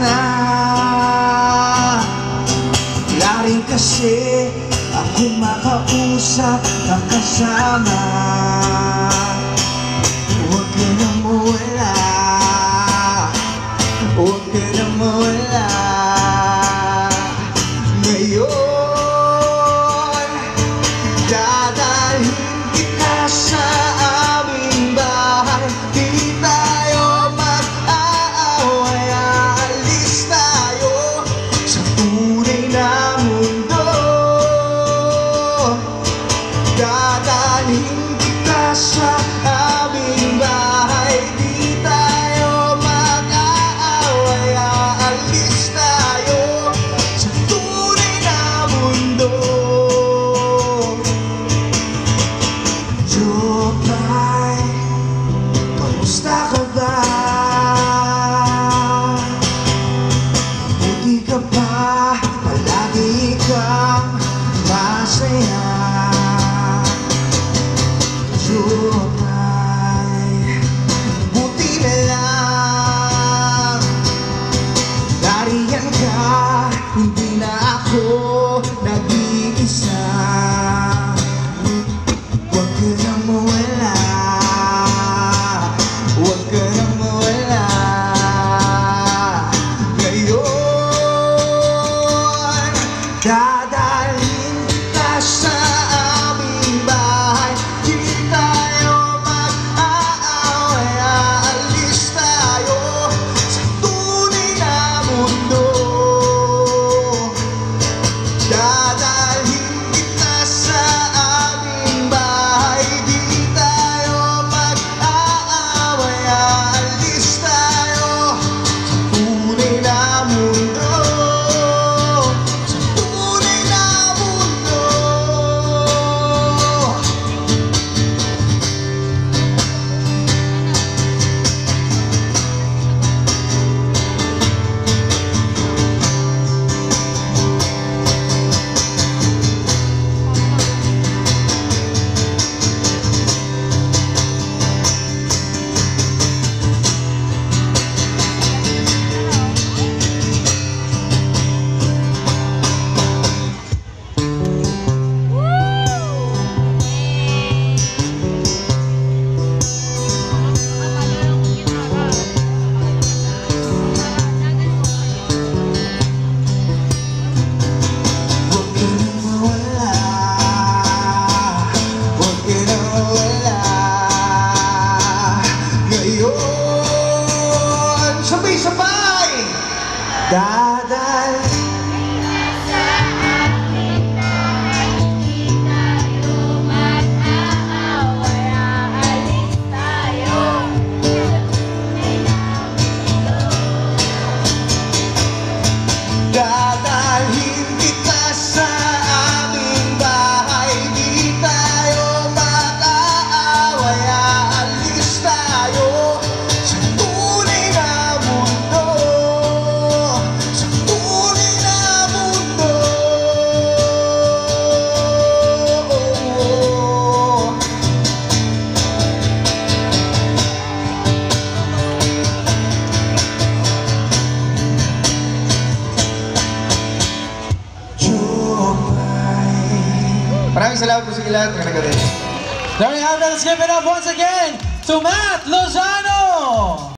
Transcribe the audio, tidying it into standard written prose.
na. Wala rin kasi ako makausap na kasama. Huwag ka na mawala, huwag ka na mawala. Ngayon, dadalhin kita sa aming bahay. Di tayo mag-aaway, aalis tayo sa tunay na mundo. Dadalhin kita sa aming bahay. Di tayo mag-aaway, aalis tayo sa tunay na mundo. Jopay, kamusta ka ba? Buti ka ba? Palagi kang masaya. Jopay, buti na lang nariyan ka, hindi na ako nag-iisa. Huwag ka na mawala, huwag ka na mawala. Ngayon, dadalhin kita sa aming bahay. Di tayo mag-aaway, aalis tayo sa tunay na mundo. Dadalhin kita sa aming bahay. Di tayo mag-aaway, aalis tayo sa tunay na mundo. Sa tunay na mundo. Sabay-sabay! Dadalhin sa aming bahay. Di tayo mag-aaway, aalis tayo sa tunay na mundo. dadalhin kita sa aming bahay. Di tayo mag-aaway, aalis tayo sa tunay na mundo. Sa tunay na mundo. Maraming salamat po sa ilan. There we have it. Let's give it up once again to Matt Lozano!